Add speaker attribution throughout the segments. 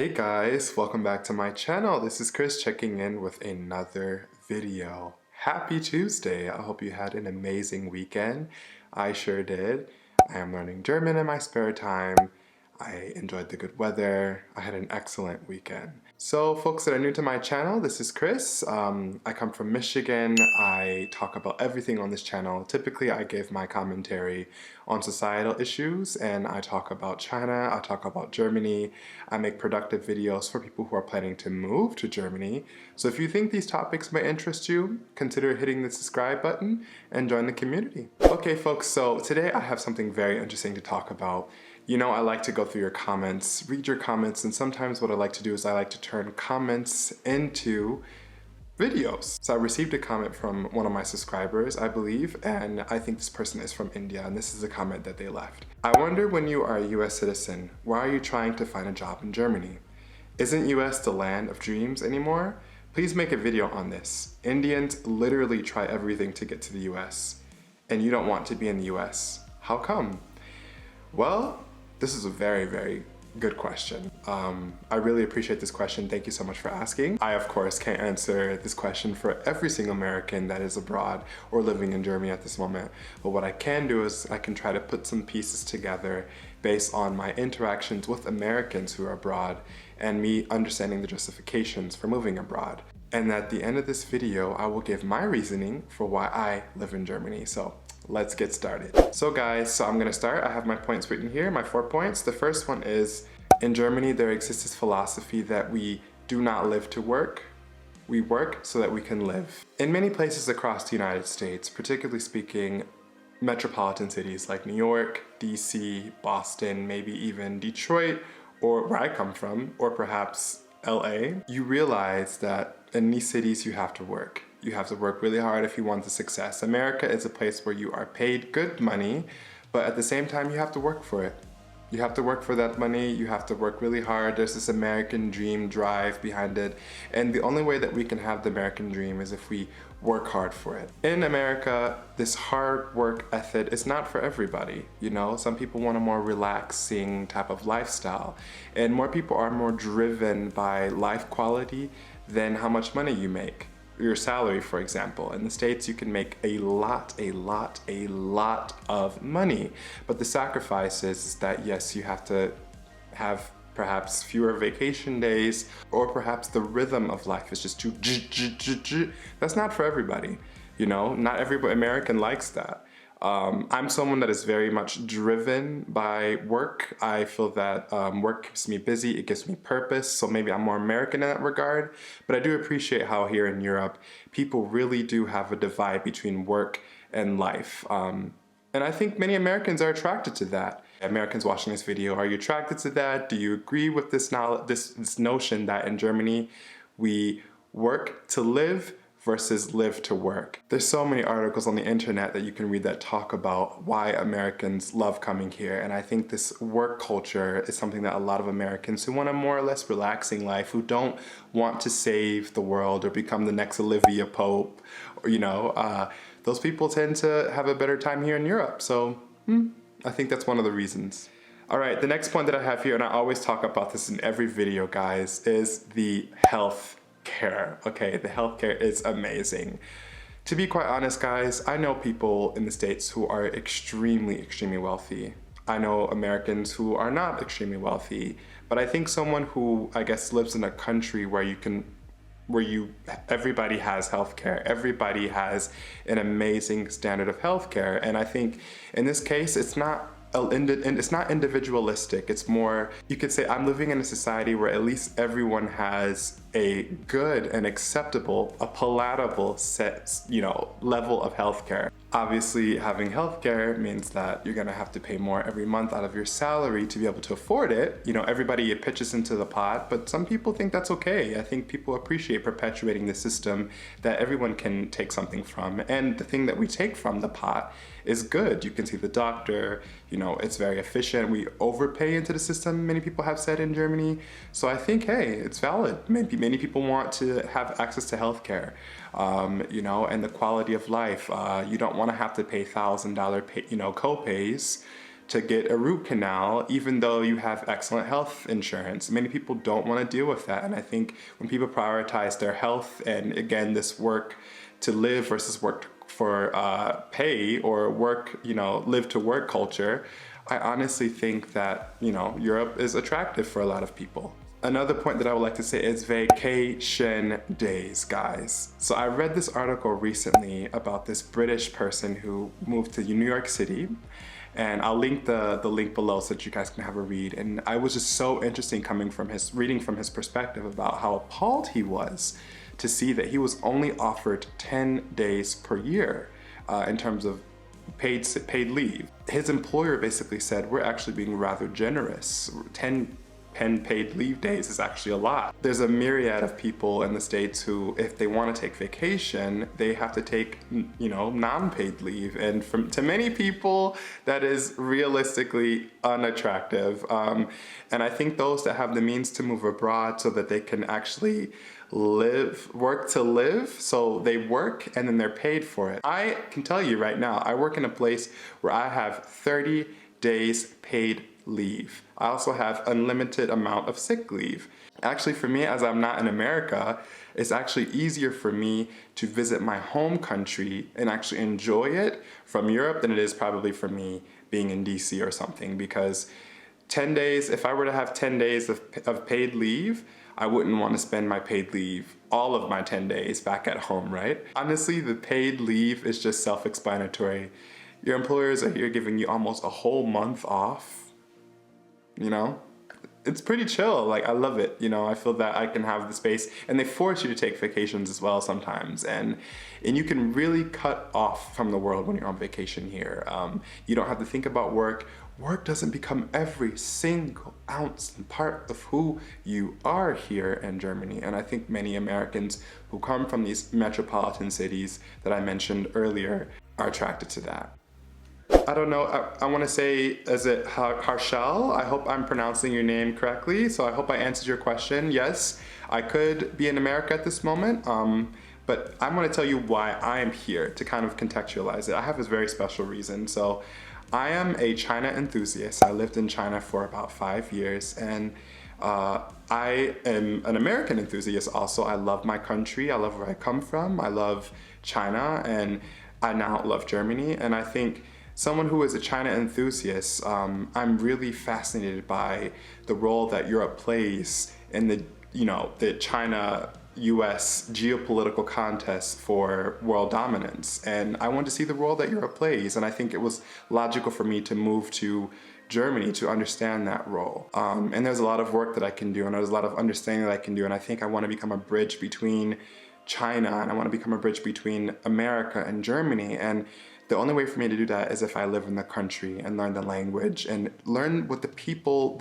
Speaker 1: Hey guys, welcome back to my channel. This is Chris checking in with another video. Happy Tuesday. I hope you had an amazing weekend. I sure did. I am learning German in my spare time. I enjoyed the good weather. I had an excellent weekend. So folks that are new to my channel, this is Chris. I come from Michigan. I talk about everything on this channel. Typically I give my commentary on societal issues, and I talk about China, I talk about Germany. I make productive videos for people who are planning to move to Germany. So if you think these topics may interest you, consider hitting the subscribe button and join the community. Okay folks, so today I have something very interesting to talk about. You know, I like to go through your comments, read your comments, and sometimes what I like to do is I like to turn comments into videos. So I received a comment from one of my subscribers, I believe, and I think this person is from India, and this is a comment that they left. I wonder, when you are a US citizen, why are you trying to find a job in Germany? Isn't US the land of dreams anymore? Please make a video on this. Indians literally try everything to get to the US, and you don't want to be in the US. How come? Well, this is a very, very good question. I really appreciate this question. Thank you so much for asking. I, of course, can't answer this question for every single American that is abroad or living in Germany at this moment. But what I can do is I can try to put some pieces together based on my interactions with Americans who are abroad and me understanding the justifications for moving abroad. And at the end of this video, I will give my reasoning for why I live in Germany. So let's get started. So guys, I'm gonna start. I have my points written here, my 4 points. The first one is, in Germany, there exists this philosophy that we do not live to work. We work so that we can live. In many places across the United States, particularly speaking, metropolitan cities like New York, DC, Boston, maybe even Detroit, or where I come from, or perhaps LA, you realize that in these cities you have to work. You have to work really hard if you want the success. America is a place where you are paid good money, but at the same time you have to work for it. You have to work for that money, you have to work really hard. There's this American dream drive behind it, and the only way that we can have the American dream is if we work hard for it. In America, this hard work ethic is not for everybody, you know? Some people want a more relaxing type of lifestyle, and more people are more driven by life quality than how much money you make. Your salary, for example. In the States, you can make a lot of money. But the sacrifice is that, yes, you have to have perhaps fewer vacation days, or perhaps the rhythm of life is just too. That's not for everybody, you know? Not every American likes that. I'm someone that is very much driven by work. I feel that work keeps me busy, it gives me purpose, so maybe I'm more American in that regard. But I do appreciate how here in Europe, people really do have a divide between work and life. And I think many Americans are attracted to that. Americans watching this video, are you attracted to that? Do you agree with this notion that in Germany, we work to live versus live to work? There's so many articles on the internet that you can read that talk about why Americans love coming here, and I think this work culture is something that a lot of Americans who want a more or less relaxing life, who don't want to save the world or become the next Olivia Pope, or, you know, those people tend to have a better time here in Europe. So I think that's one of the reasons. All right, the next point that I have here, and I always talk about this in every video, guys, is the health care. Okay, the healthcare is amazing. To be quite honest, guys, I know people in the States who are extremely wealthy. I know Americans who are not extremely wealthy, but I think someone who, I guess, lives in a country where everybody has healthcare, everybody has an amazing standard of healthcare, and I think in this case, it's not individualistic. It's more, you could say, I'm living in a society where at least everyone has a good and acceptable, a palatable set, you know, level of healthcare. Obviously, having healthcare means that you're gonna have to pay more every month out of your salary to be able to afford it. You know, everybody pitches into the pot, but some people think that's okay. I think people appreciate perpetuating the system that everyone can take something from, and the thing that we take from the pot is good. You can see the doctor, you know, it's very efficient. We overpay into the system, many people have said in Germany. So I think, hey, it's valid. Maybe many people want to have access to healthcare, you know, and the quality of life. You don't want to have to pay $1,000 co-pays to get a root canal, even though you have excellent health insurance. Many people don't want to deal with that. And I think when people prioritize their health and, again, this work to live versus work for pay, or work, live to work culture, I honestly think that, Europe is attractive for a lot of people. Another point that I would like to say is vacation days, guys. So I read this article recently about this British person who moved to New York City, and I'll link the link below so that you guys can have a read. And I was just so interesting reading from his perspective about how appalled he was to see that he was only offered 10 days per year in terms of paid leave. His employer basically said, we're actually being rather generous. 10 paid leave days is actually a lot. There's a myriad of people in the States who, if they want to take vacation, they have to take, non-paid leave. And to many people, that is realistically unattractive. And I think those that have the means to move abroad so that they can actually work to live, so they work and then they're paid for it. I can tell you right now, I work in a place where I have 30 days paid leave. I also have unlimited amount of sick leave. Actually, for me, as I'm not in America, it's actually easier for me to visit my home country and actually enjoy it from Europe than it is probably for me being in DC or something, because 10 days, if I were to have 10 days of paid leave, I wouldn't want to spend my paid leave, all of my 10 days back at home, right? Honestly, the paid leave is just self-explanatory. Your employers are here giving you almost a whole month off. It's pretty chill. Like, I love it. I feel that I can have the space, and they force you to take vacations as well sometimes. And you can really cut off from the world when you're on vacation here. You don't have to think about work. Work doesn't become every single ounce and part of who you are here in Germany. And I think many Americans who come from these metropolitan cities that I mentioned earlier are attracted to that. I don't know, I want to say, is it Harshal? I hope I'm pronouncing your name correctly, so I hope I answered your question. Yes, I could be in America at this moment, but I'm going to tell you why I am here, to kind of contextualize it. I have this very special reason. So I am a China enthusiast. I lived in China for about 5 years, and I am an American enthusiast also. I love my country, I love where I come from, I love China, and I now love Germany. And I think someone who is a China enthusiast, I'm really fascinated by the role that Europe plays in the China-US geopolitical contest for world dominance. And I want to see the role that Europe plays. And I think it was logical for me to move to Germany to understand that role. And there's a lot of work that I can do, and there's a lot of understanding that I can do. And I think I want to become a bridge between China, and I want to become a bridge between America and Germany. And the only way for me to do that is if I live in the country and learn the language and learn what the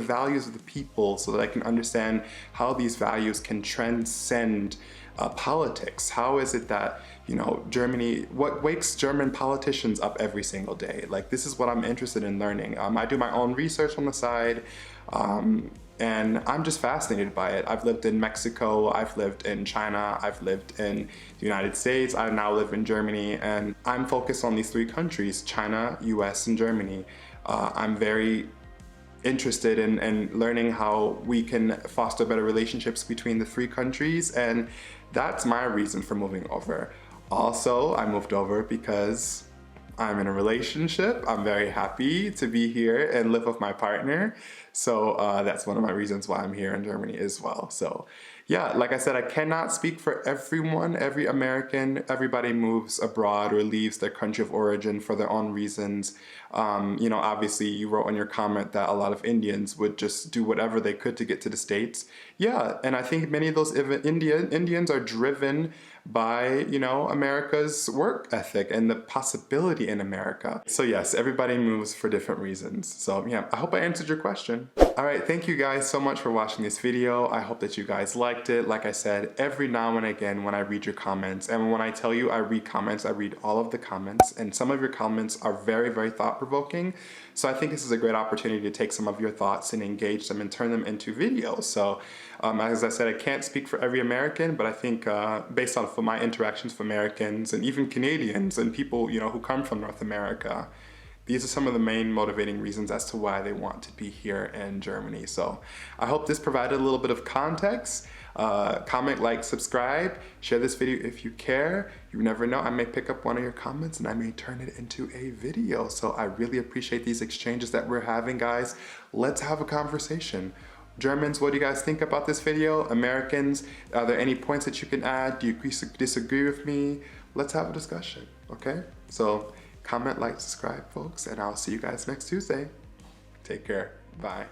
Speaker 1: values of the people, so that I can understand how these values can transcend politics. How is it that, Germany, what wakes German politicians up every single day? Like, this is what I'm interested in learning. I do my own research on the side. And I'm just fascinated by it. I've lived in Mexico, I've lived in China, I've lived in the United States, I now live in Germany, and I'm focused on these 3 countries, China, US, and Germany. I'm very interested in learning how we can foster better relationships between the 3 countries, and that's my reason for moving over. Also, I moved over because I'm in a relationship. I'm very happy to be here and live with my partner. So that's one of my reasons why I'm here in Germany as well. So yeah, like I said, I cannot speak for everyone, every American. Everybody moves abroad or leaves their country of origin for their own reasons. Obviously you wrote in your comment that a lot of Indians would just do whatever they could to get to the States. Yeah, and I think many of those Indians are driven by, America's work ethic and the possibility in America. So yes, everybody moves for different reasons. So yeah, I hope I answered your question. All right, thank you guys so much for watching this video. I hope that you guys liked it. Like I said, every now and again when I read your comments, and when I tell you I read comments, I read all of the comments, and some of your comments are very, very thought-provoking. So I think this is a great opportunity to take some of your thoughts and engage them and turn them into videos. So as I said, I can't speak for every American, but I think based on my interactions with Americans and even Canadians and people, who come from North America, these are some of the main motivating reasons as to why they want to be here in Germany. So I hope this provided a little bit of context. Comment, like, subscribe, share this video if you care. You never know, I may pick up one of your comments and I may turn it into a video. So I really appreciate these exchanges that we're having, guys. Let's have a conversation. Germans, what do you guys think about this video? Americans, are there any points that you can add? Do you disagree with me? Let's have a discussion, okay? So comment, like, subscribe, folks, and I'll see you guys next Tuesday. Take care. Bye.